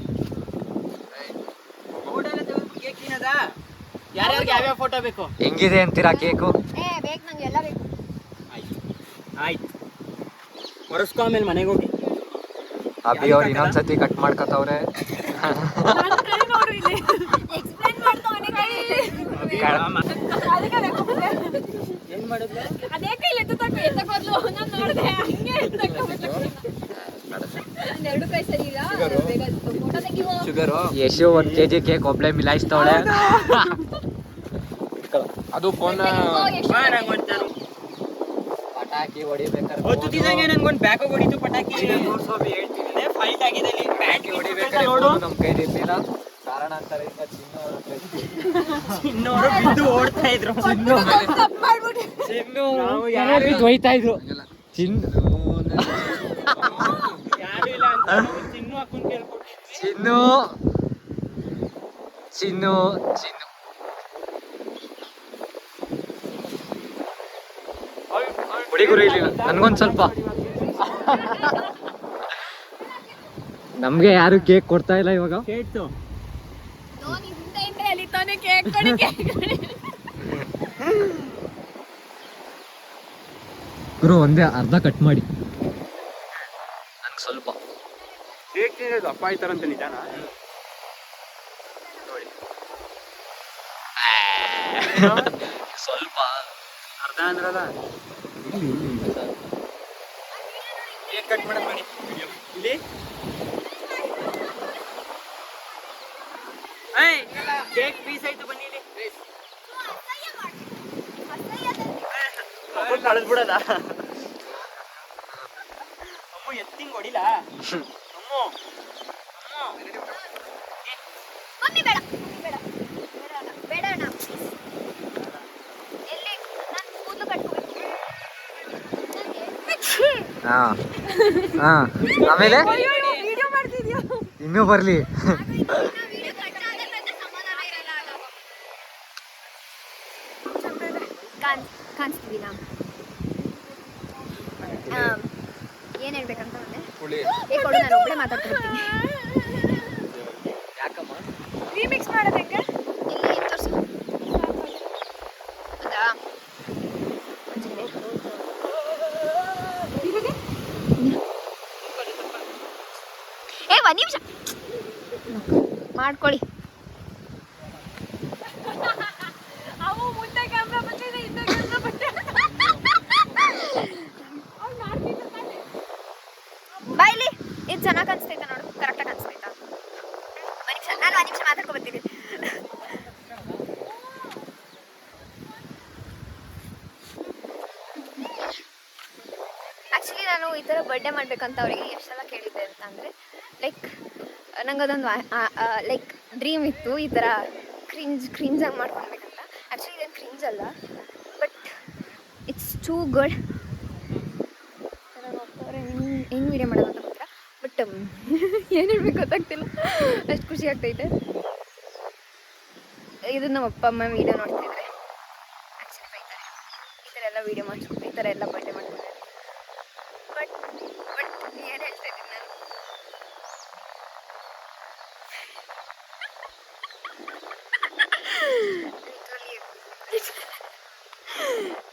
ಯಾರ್ಯಾರಿಗೆ ಯಾವ್ಯಾವ ಫೋಟೋ ಬೇಕು? ಹೆಂಗಿದೆ ಅಂತೀರಾ ಕೇಕು? ಬೇಕು ನಂಗೆ, ಎಲ್ಲ ಬೇಕು. ಆಯ್ತು, ಒರೆಸ್ಕೊ, ಆಮೇಲೆ ಮನೆಗೆ ಹೋಗಿ. ಅಭಿ ಅವ್ರು ಇನ್ನೊಂದ್ಸತಿ ಕಟ್ ಮಾಡ್ಕೊತವ್ರೆ. ಏನ್ ಮಾಡಿದ್ಲೆ? ಅದೇ ಕೈಲಿ ಎತ್ತಕೋದ್ಲು, ನಾನು ನೋಡಿದೆ ಹಂಗೆ ಎರಡು ಕೈ ಸರಿ ಇಲ್ಲ. ಬೇಗ ಫೋಟೋ ತೆಗಿವೋ. ಶುಗರು ಯಶು 1 kg ಕೇಕ್ ಒಬ್ಳೆ ಮಿಲಾಯಿಸ್ತವಳೆ. ಅದು ಫೋನ್ ಪಟಾಕಿ ಹೊಡಿಬೇಕಾದ್ರೆ ಹೊತ್ತಿದಂಗೆ ನಂಗೊಂದು ಬ್ಯಾಗ್ ಹೊಡಿತು ಪಟಾಕಿ. ಫೈಟ್ ಆಗಿದೆ ಅಲ್ಲಿ, ಬ್ಯಾಟ್ರಿ ಹೊಡಿಬೇಕಾದ್ರೆ ನೋಡು. ನಮ್ಮ ಕೈಲಿ ಇರ್ಲಿಲ್ಲ, ಕಾರಣಾಂತರದಿಂದ ಚಿನ್ನವರು ಬಿದ್ದು ಓಡ್ತಾ ಇದ್ರು. ಚಿನ್ನು ಯಾರು ಹೋಯ್ತಾ ಇದ್ರು. ಯಾರು ಇಲ್ಲ ಅಂತ ಚಿನ್ನು ಹಾಕೊಂಡು ಕೇಳ್ಕೊಟ್ಟಿದ್ವಿ. ಚಿನ್ನು ಚಿನ್ನು ಚಿನ್ನು ಹುಡುಗರು ಇರ್ಲಿಲ್ಲ, ನನ್ಗೊಂದ್ ಸ್ವಲ್ಪ. ನಮ್ಗೆ ಯಾರು ಕೇಕ್ ಕೊಡ್ತಾ ಇಲ್ಲ ಇವಾಗ. ಕೇಳ್ತು ಗುರು ಒಂದೇ ಅರ್ಧ ಕಟ್ ಮಾಡಿ, ನಂಗೆ ಸ್ವಲ್ಪ. ಕೇಕ್ ತಿನ್ನೋದು ಅಪ್ಪ ಆಯ್ತಾರಂತ ನಿಜಾನ? ಸ್ವಲ್ಪ ಅರ್ಧ ಅಂದ್ರಲ್ಲ. ಕೇಕ್ ಕಟ್ ಮಾಡಕ್ ಮಾಡಿ ಇಲ್ಲಿ. ಕೇಕ್ ಪೀಸ್ ಆಯ್ತು, ಬನ್ನಿ ಇಲ್ಲಿ. ಕಳೆದ್ಬಿಡದ ಅಮ್ಮ, ಎತ್ತಿಂಗ್ ಹೊಡಿಲ ಅಮ್ಮ. ಮಮ್ಮಿ ಬೇಡ, ಬೇಡ, ಬೇಡ ಅಣ್ಣ. ಎಲ್ಲಿ ನಾನು ಕೂದಲು ಕಟ್ಕೋಬೇಕು. ಆಮೇಲೆ ಇನ್ನೂ ಬರ್ಲಿ. ಕಾಣಿಸ್ತಿದ್ದೀನ? ಏನ್ ಹೇಳ್ಬೇಕಂತ ಕೊಡು, ನಾನು ಒಬ್ಬಳೆ ಮಾತಾಡ್ತಿರ್ತೀನಿ. ಯಾಕಮ್ಮ ರೀಮಿಕ್ಸ್ ಮಾಡೋದು ಹೆಂಗೆ? ಇಲ್ಲಿ ತೋರಿಸು. ಹೌದಾ? ಒಂದ್ ನಿಮಿಷ ಮಾಡ್ಕೊಳ್ಳಿ. ಬಾಯ್ಲಿ ಇದು ಚೆನ್ನಾಗಿ ಕಾಣಿಸ್ತೈತ ನೋಡು, ಕರೆಕ್ಟಾಗಿ ಕಾಣಿಸ್ತೈತ? ನಾನು 1 ನಿಮಿಷ ಮಾತಾಡ್ಕೊ ಬರ್ತೀನಿ. ಆ್ಯಕ್ಚುಲಿ ನಾನು ಈ ಥರ ಬರ್ಡೇ ಮಾಡ್ಬೇಕಂತ ಅವರಿಗೆ ಎಷ್ಟೆಲ್ಲ ಕೇಳಿದ್ದೆ ಅಂತ ಅಂದರೆ, ಲೈಕ್ ನಂಗೆ ಅದೊಂದು ಲೈಕ್ ಡ್ರೀಮ್ ಇತ್ತು, ಈ ಥರ ಕ್ರಿಂಜಾಗಿ ಮಾಡ್ಕೊಳ್ಬೇಕಂತ. ಆ್ಯಕ್ಚುಲಿ ಇದೇನು ಕ್ರಿಂಜ್ ಅಲ್ಲ, ಬಟ್ ಇಟ್ಸ್ ಟೂ ಗುಡ್. ಹೆಂಗೆ ವೀಡಿಯೋ ಮಾಡೋದು ಅಂತ ಗೊತ್ತಿಲ್ಲ, ಬಟ್ ಏನು ಹೇಳ್ಬೇಕು ಗೊತ್ತಾಗ್ತಿಲ್ಲ, ಅಷ್ಟು ಖುಷಿ ಆಗ್ತೈತೆ. ಇದು ನಮ್ಮ ಅಪ್ಪ ಅಮ್ಮ ವೀಡಿಯೋ ನೋಡ್ತಿದ್ರೆ ಆ್ಯಕ್ಚುಲಿ ಬೈತಾರೆ, ಈ ಥರ ಎಲ್ಲ ವೀಡಿಯೋ ಮಾಡಿಸ್ಕೊಂಡು ಈ ಥರ ಎಲ್ಲ ಬರ್ಡೇ ಮಾಡ್ತಾರೆ. ಬಟ್ ಏನು ಹೇಳ್ತಾ ಇದ್ದೀನಿ ನಾನು,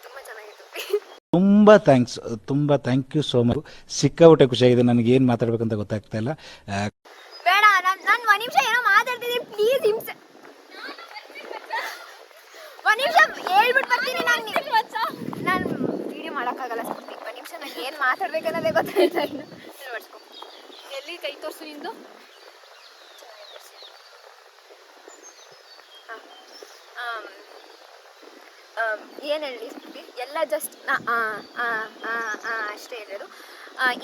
ತುಂಬ ಚೆನ್ನಾಗಿತ್ತು. ತುಂಬಾ ಥ್ಯಾಂಕ್ ಯು ಸೋ ಮಚ್. ಸಿಕ್ಕಾಬಿಟ್ಟೆ ಖುಷಿಯಾಗಿದೆ. ನನಗೆ ಏನು ಮಾತಾಡ್ಬೇಕಂತ ಗೊತ್ತಾಗ್ತಾ ಇಲ್ಲ. ಬೇಡ, ನಾನು ಒಂದು ನಿಮಿಷ ಏನೋ ಮಾತಾಡ್ತಿದ್ದೀನಿ, ಪ್ಲೀಸ್ ಹಿಂಸೆ. ಒಂದು ನಿಮಿಷ ಹೇಳ್ಬಿಟ್ಟು ಬರ್ತೀನಿ. ನಾನು ವಿಡಿಯೋ ಮಾಡೋಕ್ಕಾಗಲ್ಲ ಸ್ಫೂರ್ತಿ. ಒಂದು ನಿಮಿಷ ನನಗೆ ಏನು ಮಾತಾಡ್ಬೇಕನ್ನೋದೇ ಗೊತ್ತಾಯ್ತಾ ಇಲ್ಲ. ನೋಡ್ಸ್ಕೊ, ಎಲ್ಲಿ ಕೈ ತೋರಿಸು ನಿಂದು. ಏನು ಹೇಳಿ ಸ್ಫೂರ್ತಿ, ಎಲ್ಲ ಜಸ್ಟ್ ಅಷ್ಟೇ ಹೇಳೋದು.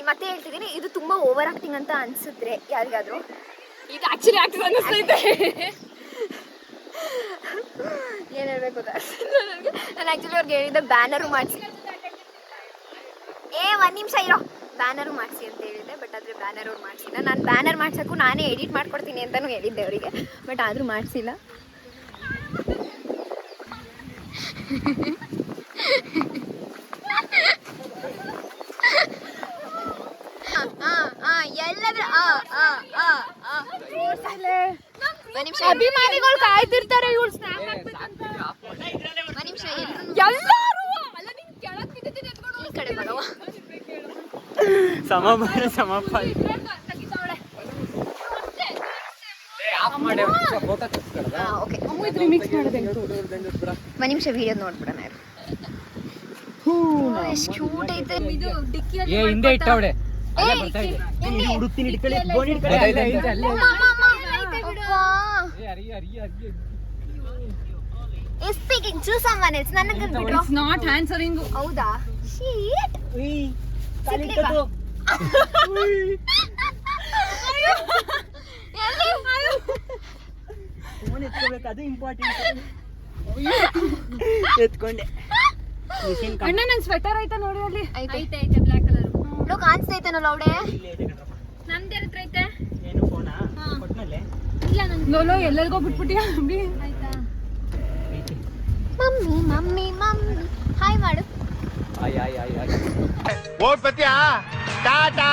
ಮತ್ತೆ ಹೇಳ್ತಿದ್ದೀನಿ, ಇದು ತುಂಬ ಓವರ್ ಆ್ಯಕ್ಟಿಂಗ್ ಅಂತ ಅನಿಸಿದ್ರೆ ಯಾರಿಗಾದರೂ, ಇದು ಆ್ಯಕ್ಚುಲಿ ಆ್ಯಕ್ಟಿಂಗ್ ಅನ್ನಿಸ್ತೈತೆ. ಏನು ಹೇಳಬೇಕು ಗೊತ್ತಾಗ್ತಿಲ್ಲ ನನಗೆ. ನಾನು ಆ್ಯಕ್ಚುಲಿ ಅವ್ರಿಗೆ ಹೇಳಿದ್ದೆ ಬ್ಯಾನರು ಮಾಡಿಸಿ, ಒಂದು ನಿಮಿಷ ಇರೋ, ಬ್ಯಾನರು ಮಾಡಿಸಿ ಅಂತ ಹೇಳಿದ್ದೆ. ಬಟ್ ಆದರೆ ಬ್ಯಾನರ್ ಅವ್ರು ಮಾಡಿಸಿಲ್ಲ. ನಾನು ಬ್ಯಾನರ್ ಮಾಡ್ಸೋಕ್ಕೂ ನಾನೇ ಎಡಿಟ್ ಮಾಡ್ಕೊಡ್ತೀನಿ ಅಂತಲೂ ಹೇಳಿದ್ದೆ ಅವರಿಗೆ, ಬಟ್ ಆದರೂ ಮಾಡಿಸಿಲ್ಲ. ಅಭಿಮಾನಿಗಳು ಕಾಯ್ತಿರ್ತಾರೆ. ಒಂದು ನಿಮಿಷ ವಿಡಿಯೋ ನೋಡ್ಬಿಡೋಣ. ಎಷ್ಟು ಕ್ಯೂಟ್ ಐತೆ ಇದು. ಹಿಂದೆ ಇಟ್ಟವಳೆ Speaking to someone else. ನನಗೆ ಬಿಡು. It's not answering. ಹೌದಾ? Shit. ಸಿಕ್ಲಿಲ್ವಾ? ಫೋನ್ ಎತ್ಕೋಬೇಕು, ಅದು ಇಂಪಾರ್ಟೆಂಟ್. ಎತ್ಕೊಂಡೆ. ಅಣ್ಣ ನನ್ನ ಸ್ವೆಟರ್ ಆಯ್ತಾ ನೋಡಿ ಅಲ್ಲಿ. ಐತೆ ಬ್ಲಾಕ್ ಕಲರ್. ಲೋ ಕಾಣಿಸ್ತೈತೇನೋ ಲೌಡೆ. ನಮ್ದು ಹತ್ರ ಐತೆ. ಏನು ಫೋನಾ? ಕೊಟ್ಮೇಲೆ ಇಲ್ಲ ನಂಗೆ ಲೋಲೋ ಎಲ್ಲರಿಗೂ ಬಿಟ್ಬಿಟ್ಟಿಯಾ ಅಬ್ಬಿ? ಆಯ್ತಾ? ಮಮ್ಮಿ ಹಾಯ್ ಮಾಡು. ಓಡ್ಪತ್ಯಾ ಟಾಟಾ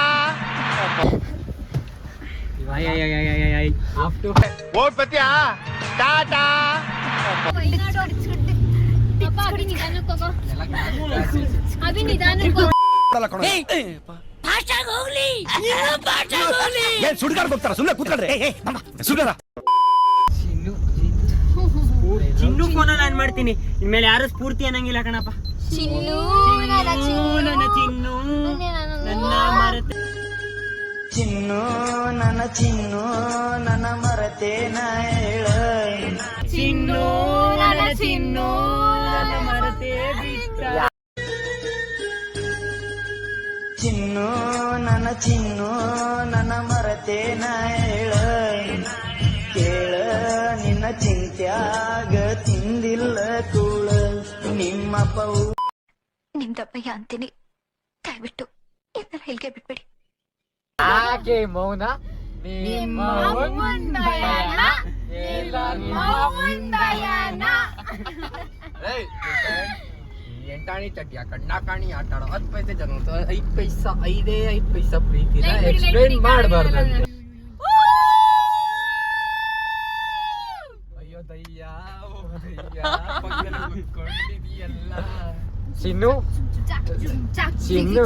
ಓಡ್ಪತ್ಯಾ ಟಾಟಾ. ಅಭಿ ನಿಧಾನಕ್ಕೆ ಹೋಗೋ. ಅಭಿ ನಿಧಾನಕ್ಕೆ ಹೋಗೋ. ಸುಡ್ಗಾಡ್ ಹೋಗ್ತಾರ, ಸುಮ್ಮನೆ ಕೂತ್ಕೊಳ್ರಿ. ಚಿನ್ನು ಫೋನ್ ನಾನು ಮಾಡ್ತೀನಿ. ಇನ್ಮೇಲೆ ಯಾರು ಸ್ಫೂರ್ತಿ ಅನ್ನಂಗಿಲ್ಲ ಕಣಪ್ಪ. ಚಿನ್ನು ನನ್ನ ಚಿನ್ನು ನನ್ನ ಮರತೆ. ಚಿನ್ನು ನನ್ನ ಮರತೇನ ಹೇಳ. ಚಿನ್ನು ನನ್ನ ಮರತೆ ಬಿಟ್ಟ. ಚಿನ್ನು ನನ್ನ ಮರತೇನ ಹೇಳ. ಕೇಳ ನಿನ್ನ ಚಿಂತ್ಯಾಗ ತಿಂದಿಲ್ಲ ಕೂಳ ನಿಮ್ಮಪ್ಪ. ನಿಮ್ದಪ್ಪಯ್ಯ ಅಂತೀನಿ, ದಯವಿಟ್ಟು ಈ ಥರ ಹೇಳಿಕೆ ಬಿಟ್ಬಿಡಿ. ಯಾಕೆ ಮೌನ? ನಿಮ್ಮ ಭಯಾನ ಎಲ್ಲ ನಿಮ್ಮ ಭಯಾನ. ಎಂಟಾಣಿ ಚಡ್ಡಿಯ ಕಣ್ಣ ಕಾಣಿ ಆಟ ಆಡೋ 10 ಪೈಸೆ ಜನ 5 ಪೈಸಾ 5 ಪೈಸಾ ಪ್ರೀತಿನ ಎಕ್ಸ್ಪ್ಲೇನ್ ಮಾಡಬಾರ್ದು. ಅಯ್ಯೋ ದಯ್ಯ ಕುತ್ಕೊಂಡಿದೀಯಲ್ಲ. ಚಿನ್ನು ಚಿನ್ನು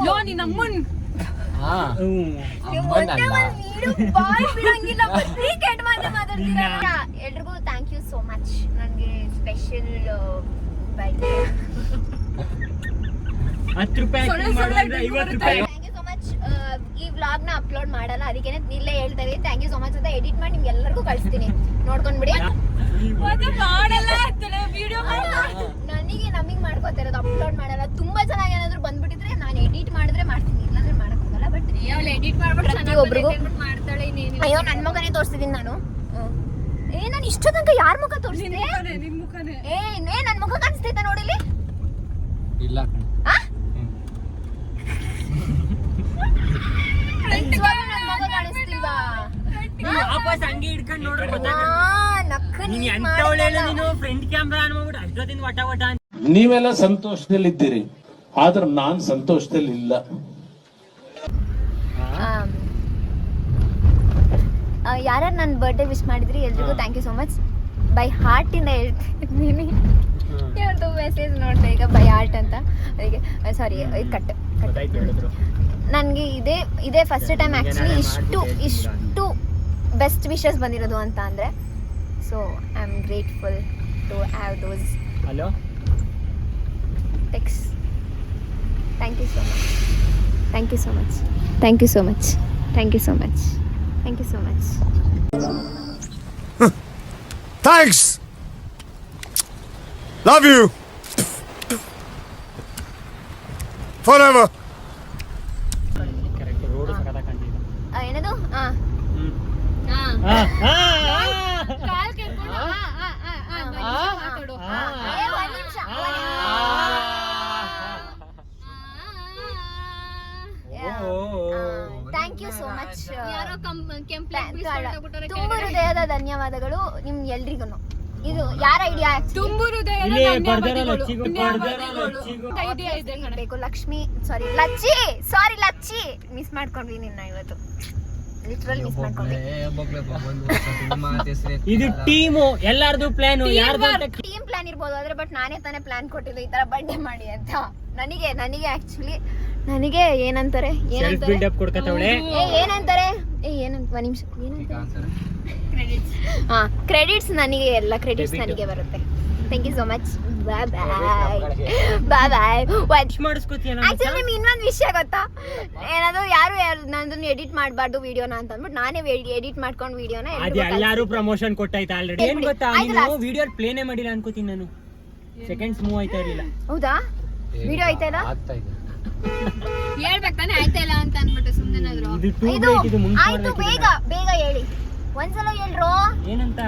ಲೋ ನಿನ್ನ ಅಮ್ಮನ್ ಎಲ್ರಿಗೂ ಥ್ಯಾಂಕ್ ಯು ಸೋ ಮಚ್. ನನಗೆ ಸ್ಪೆಷಲ್ ಬರ್ಡೇ. 10 ರೂಪಾಯಿ 50 ರೂಪಾಯಿ. Thank you so much. ಈ ವ್ಲಾಗ್ ನ ಅಪ್ಲೋಡ್ ಮಾಡಲ್ಲ, ಅದಕ್ಕೆ ಇಲ್ಲೇ ಹೇಳ್ತಾ ಇದೀನಿ ಥ್ಯಾಂಕ್ ಯು ಸೋ ಮಚ್ ಅಂತ ಎಡಿಟ್ ಮಾಡಿ ನಿಮ್ಗೆ ಎಲ್ಲರಿಗೂ ಕಳಿಸ್ತೀನಿ, ನೋಡ್ಕೊಂಡ್ಬಿಡಿ. ನನಗೆ ನಮಗೆ ಮಾಡ್ಕೋತಾ ಇರೋದು ಅಪ್ಲೋಡ್ ಮಾಡಲ್ಲ. ತುಂಬಾ ಚೆನ್ನಾಗಿ ಏನಾದ್ರು ಬಂದ್ಬಿಟ್ಟಿದ್ರೆ ನಾನು ಎಡಿಟ್ ಮಾಡಿದ್ರೆ ಮಾಡ್ತೀನಿ, ಇಲ್ಲಾಂದ್ರೆ ಮಾಡಕ್ ಹೋಗಲ್ಲ. ಬಟ್ ಎಡಿಟ್ ಮಾಡ್ಬಿಟ್ಟು ಪ್ರತಿಯೊಬ್ಬರಿಗೂ ಮಾಡ್ತಾಳೆ. ಅಯ್ಯೋ ನನ್ನ ಮಗನೇ ತೋರಿಸ್ತಿದ್ದೀನಿ ನಾನು. ನಾನು ಇಷ್ಟು ತನಕ ಯಾರ ಮುಖ ತೋರಿಸಿದೆ? ಏ ನನ್ನ ಮುಖ ಕಾಣಿಸ್ತೈತಾ ನೋಡಿಲಿ? ಇಲ್ಲ ಆ? ನಿಜವಾಗ್ಲೂ ನನ್ ಮುಖ ಕಾಣಿಸ್ತಿಲ್ವಾ? ವಾಪಸ್ ಹಂಗೆ ಹಿಡ್ಕೊಂಡು ನೋಡ್ರಿ ನಕ್ಕನಿ ನೀನು ಫ್ರಂಟ್ ಕ್ಯಾಮ್ರಾ ಅನ್ಬಿಟ್ಟು ಅಷ್ಟೊತ್ತಿನ ವಟ ವಟ ಅಂತ. ನೀವೆಲ್ಲ ಸಂತೋಷದಲ್ಲಿದ್ದೀರಿ, ಆದ್ರೆ ನಾನ್ ಸಂತೋಷದಲ್ಲಿ ಇಲ್ಲ. ಯಾರ್ಯಾರು ನನ್ನ ಬರ್ಡೇ ವಿಶ್ ಮಾಡಿದ್ರಿ ಎಲ್ರಿಗೂ thank you so much. By heart ಇಂದ ಹೇಳ್ತಿದ್ದೀನಿ. ಯಾರ್ದು ಮೆಸೇಜ್ ನೋಡಿದೆ ಈಗ ಬೈ ಹಾರ್ಟ್ ಅಂತ. ಅದಕ್ಕೆ ಸಾರಿ, ಇದು ಕಟ್. ನನಗೆ ಇದೇ ಫಸ್ಟ್ ಟೈಮ್ ಆ್ಯಕ್ಚುಲಿ ಇಷ್ಟು ಬೆಸ್ಟ್ ವಿಶಸ್ ಬಂದಿರೋದು ಅಂತ ಅಂದರೆ. So I am grateful to have those hello texts. Thank you so much, thank you so much, thank you so much, thank you so much, thank you so much. Thanks, love you forever. ಏನದು? Call ಕೇಳ್ಕೊಂಡು ಮಾತಾಡು. ಒಂದ್ ನಿಮಿಷ. Thank you so much. ಯಾರೋ ತುಂಬ ಹೃದಯದ ಧನ್ಯವಾದಗಳು ನಿಮ್ ಎಲ್ರಿಗೂ. ಇದು ಯಾರ ಐಡಿಯಾ? ತುಂಬು ಹೃದಯದ ಐಡಿಯಾ ಇದೆ. ಬೇಕು ಲಕ್ಷ್ಮಿ, ಸಾರಿ ಲಚ್ಚಿ ಮಿಸ್ ಮಾಡ್ಕೊಂಡ್ವಿ ನಿನ್ನ ಇವತ್ತು. ಲಿಟ್ರಲ್ ಮಿಸ್ ಮಾಡ್ಕೊಂಡ್ವಿ. ಇದು ಟೀಮು, ಎಲ್ಲಾರ್ದು ಪ್ಲಾನ್. ಟೀಮ್ ಪ್ಲಾನ್ ಇರ್ಬೋದು ಆದ್ರೆ, ಬಟ್ ನಾನೇ ತಾನೇ ಪ್ಲಾನ್ ಕೊಟ್ಟಿದ್ದು ಈ ತರ ಬರ್ಡೇ ಮಾಡಿ ಅಂತ. ನನಗೆ ಆಕ್ಚುಲಿ ನನಗೆ ಏನಂತಾರೆ ಏನಂತಾರೆ ಒಂದ್ ನಿಮಿಷ ಕ್ರೆಡಿಟ್ಸ್ ನನಗೆ, ಎಲ್ಲ ಕ್ರೆಡಿಟ್ಸ್ ನನಗೆ ಬರುತ್ತೆ. Thank you so much. Bye bye. Actually ನಿಮ್ಗೆ ಇನ್ನೊಂದು ವಿಷಯ ಗೊತ್ತಾ? ಏನಾದ್ರು ಯಾರು ನಂದನ್ನು ಎಡಿಟ್ ಮಾಡಬಾರ್ದು ವಿಡಿಯೋನ ಅಂತ ಅಂದ್ಬಿಟ್ಟು ನಾನೇ ಎಡಿಟ್ ಮಾಡ್ಕೊಂಡು ವಿಡಿಯೋನ ಎಲ್ಲರೂ ಪ್ರಮೋಷನ್ ಕೊಟ್ಟಾಯ್ತು ಆಲ್ರೆಡಿ. ಏನ್ ಗೊತ್ತಾ, ನೀನು ವಿಡಿಯೋ ಪ್ಲೇನೇ ಮಾಡಿಲ್ಲ ಅನ್ಕೋತೀನಿ ನಾನು. ಸೆಕೆಂಡ್ಸ್ ಮೂವ್ ಆಯ್ತಾ ಇರಲಿಲ್ಲ. ಹೌದಾ? ವಿಡಿಯೋ ಆಯ್ತಾ ಇಲ್ಲ? ಹೇಳ್ಬೇಕು ತಾನೆ ಆಯ್ತಾ ಇಲ್ಲ ಅಂತ ಅನ್ಬಿಟ್ಟು ಸುಮ್ಮನೆನಾದ್ರು. ಆಯ್ತು, ಬೇಗ ಹೇಳಿ, ಒಂದ್ಸಲ ಹೇಳ್ರೋ. ಏನಂತ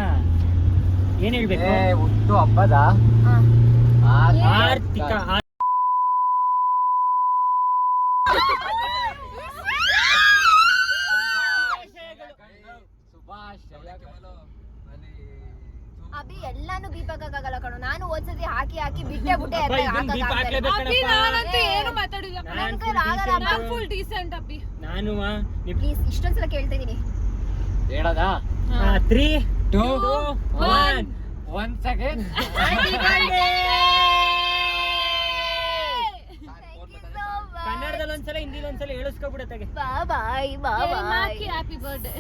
ಏನ್ ಹೇಳ್ಬೇಕು? ಹುಟ್ಟು ಹಬ್ಬದ ಆರ್ಥಿಕ ಅಭಿ ಎಲ್ಲಾನು ಬೀಪಕ್ಕಾಗಲ್ಲ ಕಣೋ. ನಾನು ಓದ್ಸತಿ ಹಾಕಿ ಬಿಟ್ಟೆ ಏನು ಮಾತಾಡಿಲ್ಲ. ಫುಲ್ ಡೀಸೆಂಟ್ ಅಪ್ಪಿ. ನಾನು ಪ್ಲೀಸ್ ಇಷ್ಟೊಂದ್ಸಲ ಕೇಳ್ತಾ ಇದೀನಿ. ಹೇಳದಾ? 3 2 1 1 ಸೆಕೆಂಡ್. ಕನ್ನಡದಲ್ಲಿ ಒಂದ್ಸಲ, ಹಿಂದಿಲಿ ಒಂದ್ಸಲ ಹೇಳಿಸ್ಕೊಬಿಡತ್ತಾಗೆ. ಬಾಯ್. Happy birthday.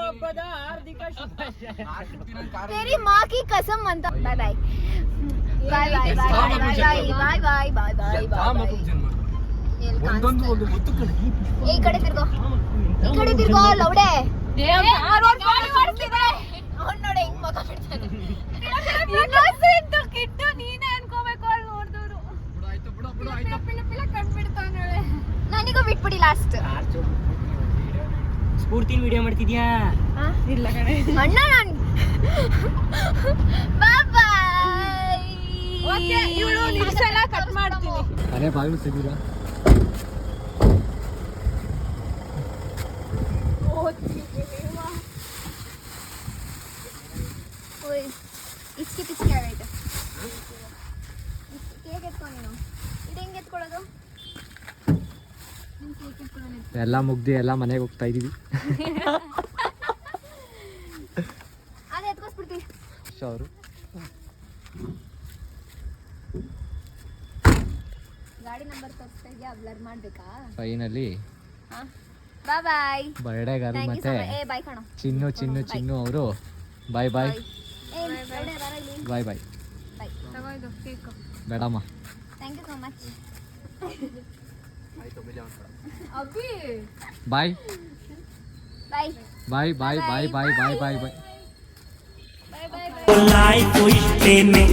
ಹಬ್ಬದ ಹಾರ್ದಿಕ ಶುಭಾಶಯ. तेरी माँ की कसम ಅಂತ. ಬಾಯ್. ಈ ಕಡೆ ತಿರ್ಗೋ ಲೌಡೆ. ಅವ್ನು ನೋಡಿ ಹಿಂಗ್ ಮಗ ಬಿಡ್ತಾನೆ. ಕಿಟ್ಟು ನೀನೇ ಅನ್ಕೋಬೇಕು ಅಲ್ಲಿ ನೋಡಿದವರು. ಕಂಡ್ಬಿಡ್ತಾನೆ. ನನಗೂ ಬಿಟ್ಬಿಡಿ ಲಾಸ್ಟ್. ಸ್ಫೂರ್ತಿ ವಿಡಿಯೋ ಮಾಡ್ತಿದ್ಯಾ? ಇಲ್ಲ ಕಣೆ ಅಣ್ಣ. ನಾನು ಬಾಯ್. ಓಕೆ, ಇವಳು ನಿಮಿಷ ಎಲ್ಲ ಕಟ್ ಮಾಡ್ತೀನಿ. ಅರೆ ಬಾಗಿಲು ತೆಗೀರಾ? ಇಚ್ಕೆ ಆಗೈತೆ. ಕೇಕ್ ಎತ್ಕೊಂಡು ನೀನು ಇದು ಹೆಂಗೆ ಎತ್ಕೊಳ್ಳೋದು? ಎಲ್ಲ ಮುಗ್ದಿ ಎಲ್ಲ ಮನೆಗೆ ಹೋಗ್ತಾ ಇದೀವಿ. ಅದೇ ಎತ್ಕೊಸ್ಬಿಡ್ತೀವಿ. ಅವರು ಗಾಡಿ ನಂಬರ್ ತೋರಿಸ್ತಾ ಇದೆಯಾ? ಬ್ಲರ್ ಮಾಡ್ಬೇಕಾ? ಫೈನಲಿ ಬಾಯ್. ಬರ್ಡೇಗಾರು ಮತ್ತೆ ಬಾಯ್ ಕಣೋ. ಚಿನ್ನು ಅವರು ಬಾಯ್. ಬಾಯ್. ತಗೋಯ್ದು ಕೇಕ್. ಬೇಡಮ್ಮ. Thank you so much. ಅಬ್ಬಿ ಬಾಯ್. ಬಾಯ್. ಬಾಯ್. ಲೈಫ್ ಇಷ್ಟೇನೆ.